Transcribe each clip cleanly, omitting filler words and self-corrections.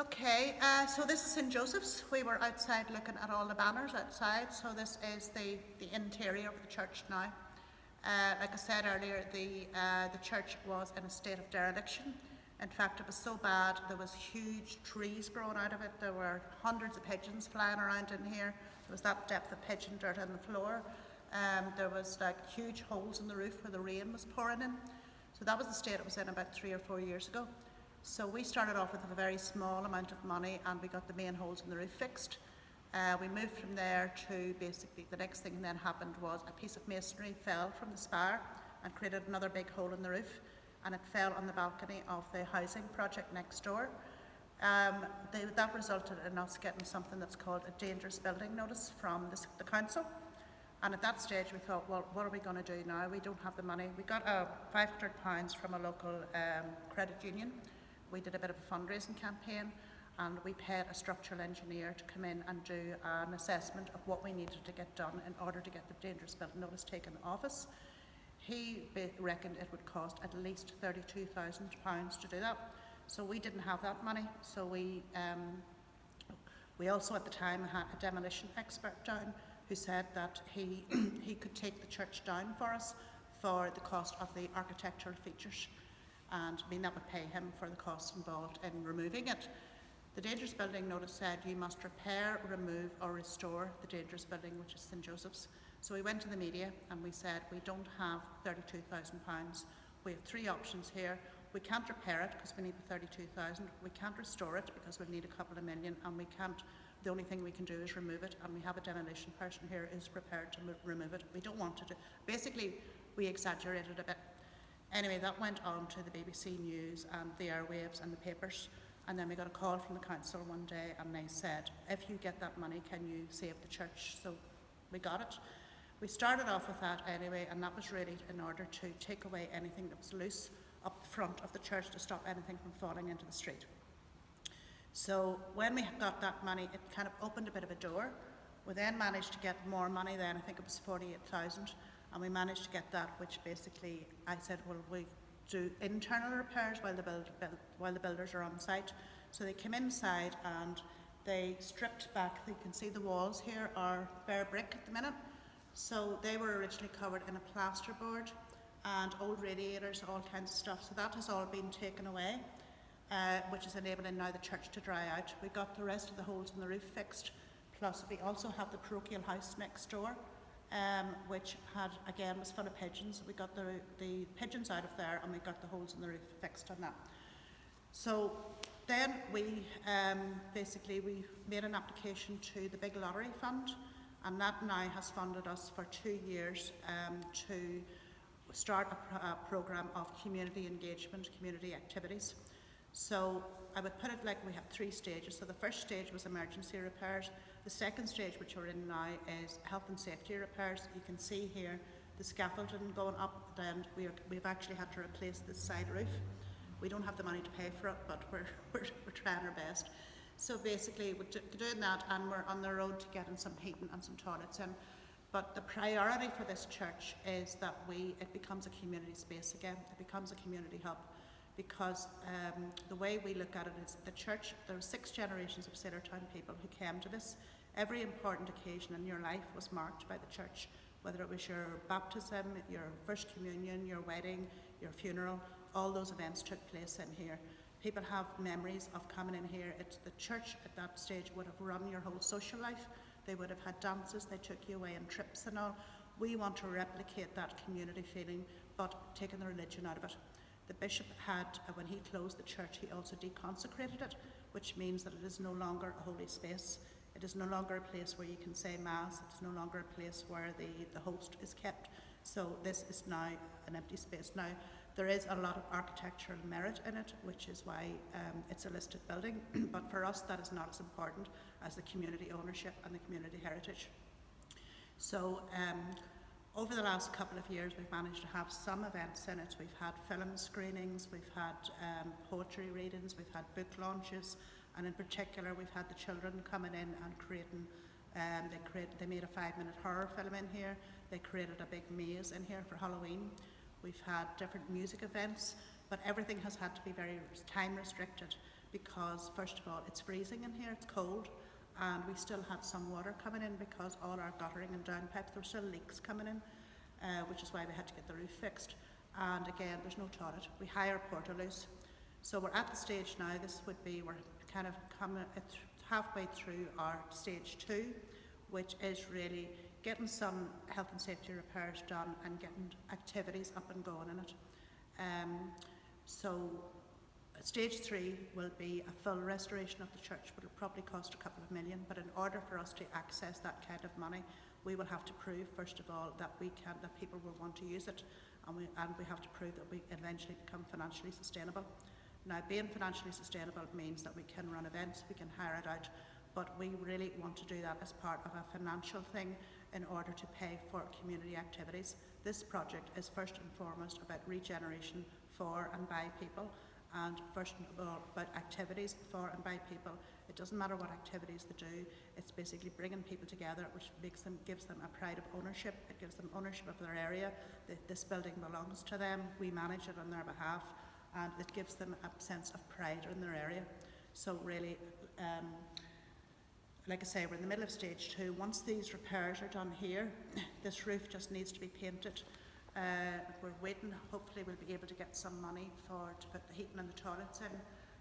Okay, so this is in Joseph's. We were outside looking at all the banners outside. So this is the interior of the church now. Like I said earlier, the church was in a state of dereliction. In fact, it was so bad, there was huge trees growing out of it. There were hundreds of pigeons flying around in here. There was that depth of pigeon dirt on the floor. There was like huge holes in the roof where the rain was pouring in. So that was the state it was in about 3 or 4 years ago. So we started off with a very small amount of money and we got the main holes in the roof fixed. We moved from there to basically the next thing then happened was a piece of masonry fell from the spire and created another big hole in the roof, and it fell on the balcony of the housing project next door. That resulted in us getting something that's called a dangerous building notice from the council. And at that stage we thought, well, what are we going to do now? We don't have the money. We got £500 from a local credit union. We did a bit of a fundraising campaign and we paid a structural engineer to come in and do an assessment of what we needed to get done in order to get the dangerous building notice taken off us. He reckoned it would cost at least £32,000 to do that. So we didn't have that money. So we also at the time had a demolition expert down who said that he could take the church down for us for the cost of the architectural features. And I mean, that would pay him for the costs involved in removing it. The dangerous building notice said you must repair, remove or restore the dangerous building, which is St Joseph's. So we went to the media and we said we don't have £32,000. We have 3 options here. We can't repair it because we need the £32,000. We can't restore it because we'll need a couple of million, and we can't. The only thing we can do is remove it, and we have a demolition person here who's prepared to remove it. We don't want to do. Basically, we exaggerated a bit. Anyway, that went on to the BBC News and the airwaves and the papers. And then we got a call from the council one day and they said, if you get that money, can you save the church? So we got it. We started off with that anyway, and that was really in order to take away anything that was loose up the front of the church to stop anything from falling into the street. So when we got that money, it kind of opened a bit of a door. We then managed to get more money then, I think it was 48,000, and we managed to get that, which basically I said, well, we do internal repairs while the builders are on site. So they came inside and they stripped back. You can see the walls here are bare brick at the minute. So they were originally covered in a plasterboard and old radiators, all kinds of stuff. So that has all been taken away, which is enabling now the church to dry out. We got the rest of the holes in the roof fixed. Plus we also have the parochial house next door, which was full of pigeons. We got the pigeons out of there and we got the holes in the roof fixed on that. So then we we made an application to the big lottery fund, and that now has funded us for 2 years to start a programme of community engagement, community activities. So I would put it like we have 3 stages. So the first stage was emergency repairs. The second stage, which we're in now, is health and safety repairs. You can see here the scaffolding going up, then we've actually had to replace the side roof. We don't have the money to pay for it, but we're trying our best. So basically we're doing that, and we're on the road to getting some heating and some toilets in. But the priority for this church is that it becomes a community space again. It becomes a community hub. Because the way we look at it is the church, there are 6 generations of Sailortown people who came to this. Every important occasion in your life was marked by the church, whether it was your baptism, your first communion, your wedding, your funeral. All those events took place in here. People have memories of coming in here. The church at that stage would have run your whole social life. They would have had dances, they took you away on trips and all. We want to replicate that community feeling, but taking the religion out of it. The bishop had, when he closed the church, he also deconsecrated it, which means that it is no longer a holy space. It is no longer a place where you can say mass. It's no longer a place where the host is kept. So this is now an empty space. Now, there is a lot of architectural merit in it, which is why it's a listed building. But for us, that is not as important as the community ownership and the community heritage. So over the last couple of years, we've managed to have some events in it. We've had film screenings, we've had poetry readings, we've had book launches, and in particular, we've had the children coming in and creating. They made a 5-minute horror film in here. They created a big maze in here for Halloween. We've had different music events. But everything has had to be very time restricted because, first of all, it's freezing in here, it's cold, and we still had some water coming in because all our guttering and downpipes, there were still leaks coming in, which is why we had to get the roof fixed. And again, there's no toilet. We hire portaloos. So we're at the stage now, we're kind of halfway through our stage 2, which is really getting some health and safety repairs done and getting activities up and going in it. So stage 3 will be a full restoration of the church, but it'll probably cost a couple of million. But in order for us to access that kind of money, we will have to prove, first of all, that people will want to use it, and we have to prove that we eventually become financially sustainable. Now, being financially sustainable means that we can run events, we can hire it out, but we really want to do that as part of a financial thing in order to pay for community activities. This project is first and foremost about regeneration for and by people, and first of all about activities for and by people. It doesn't matter what activities they do, it's basically bringing people together, which gives them a pride of ownership. It gives them ownership of their area. This building belongs to them, we manage it on their behalf, and it gives them a sense of pride in their area. So really, like I say, we're in the middle of stage 2. Once these repairs are done here, this roof just needs to be painted. We're waiting, hopefully we'll be able to get some money to put the heating and the toilets in,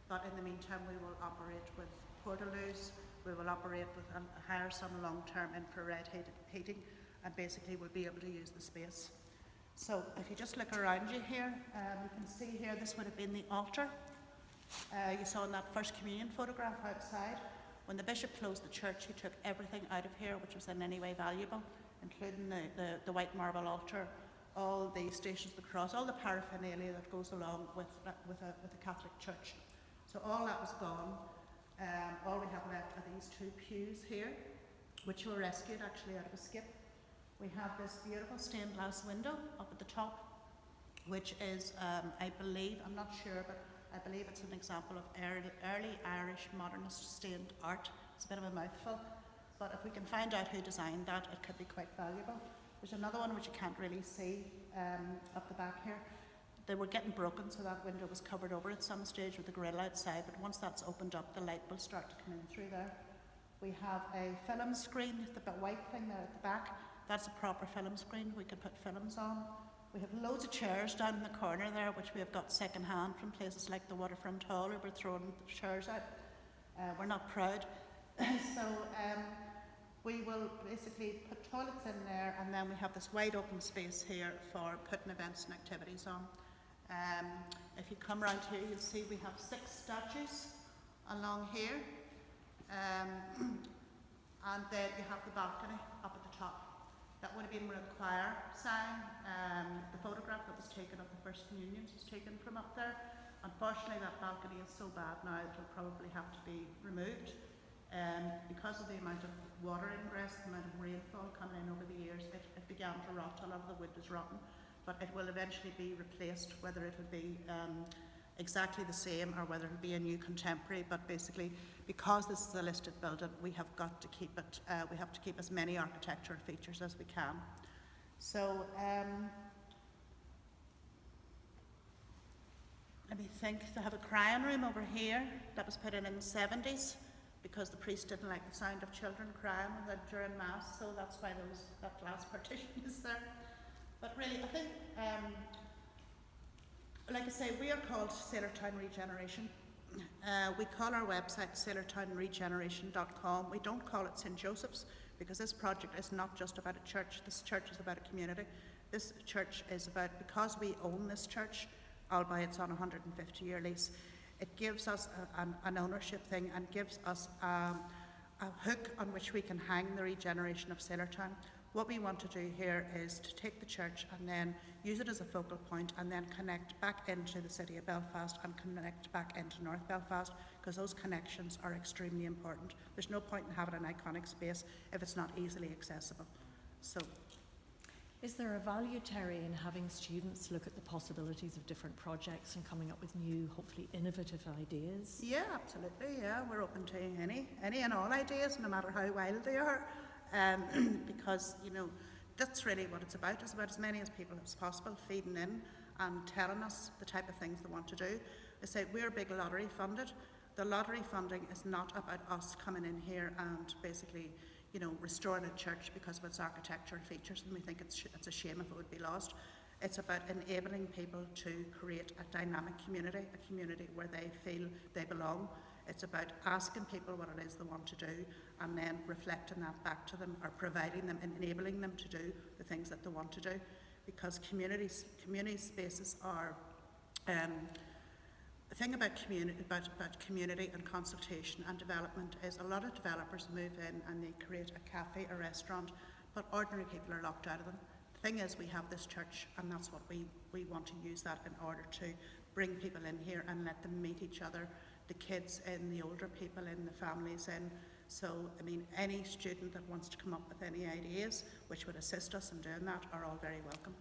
but in the meantime we will operate with portaloos, we will operate with and hire some long-term infrared heating, and basically we'll be able to use the space. So if you just look around you here, you can see here this would have been the altar. You saw in that first communion photograph outside. When the bishop closed the church, he took everything out of here which was in any way valuable, including the white marble altar, all the stations of the cross, all the paraphernalia that goes along with a Catholic church. So all that was gone. All we have left are these 2 pews here, which were rescued actually out of a skip. We have this beautiful stained glass window up at the top, which is, I believe, I'm not sure, but I believe it's an example of early Irish modernist stained art. It's a bit of a mouthful, but if we can find out who designed that, it could be quite valuable. There's another one which you can't really see up the back here. They were getting broken, so that window was covered over at some stage with a grill outside, but once that's opened up, the light will start to come in through there. We have a film screen, the white thing there at the back. That's a proper film screen. We can put films on. We have loads of chairs down in the corner there, which we have got second hand from places like the Waterfront Hall, where we're throwing the chairs out. We're not proud. So we will basically put toilets in there, and then we have this wide open space here for putting events and activities on. If you come around here, you'll see we have 6 statues along here. And then you have the balcony up at the top. That would have been where the choir sang. The photograph that was taken of the First Communions was taken from up there. Unfortunately, that balcony is so bad now it will probably have to be removed. Because of the amount of water ingress, the amount of rainfall coming in over the years, it began to rot. A lot of the wood was rotten, but it will eventually be replaced, whether it will be exactly the same or whether it will be a new contemporary. But basically, because this is a listed building, we have got to keep it, we have to keep as many architectural features as we can. So let me think. They have a crying room over here that was put in the 70s because the priest didn't like the sound of children crying during Mass, so that's why that glass partition is there. But really, I think, like I say, we are called Sailortown Regeneration. We call our website sailortownregeneration.com. We don't call it St. Joseph's because this project is not just about a church. This church is about a community. This church is about, because we own this church, albeit it's on a 150-year lease, it gives us an ownership thing and gives us a hook on which we can hang the regeneration of Sailortown. What we want to do here is to take the church and then use it as a focal point and then connect back into the city of Belfast and connect back into North Belfast, because those connections are extremely important. There's no point in having an iconic space if it's not easily accessible. So, is there a value, Terry, in having students look at the possibilities of different projects and coming up with new, hopefully innovative ideas? Yeah, absolutely, yeah. We're open to any and all ideas, no matter how wild they are. Because, you know, that's really what it's about. It's about as many as people as possible feeding in and telling us the type of things they want to do. I say we're big lottery funded. The lottery funding is not about us coming in here and basically, you know, restoring a church because of its architectural features, and we think it's a shame if it would be lost. It's about enabling people to create a dynamic community, a community where they feel they belong. It's about asking people what it is they want to do and then reflecting that back to them, or providing them and enabling them to do the things that they want to do. Because community spaces are, the thing about community and consultation and development is a lot of developers move in and they create a cafe, a restaurant, but ordinary people are locked out of them. The thing is, we have this church, and that's what we want to use that in order to bring people in here and let them meet each other, the kids in, the older people in, the families in. So, I mean, any student that wants to come up with any ideas which would assist us in doing that are all very welcome.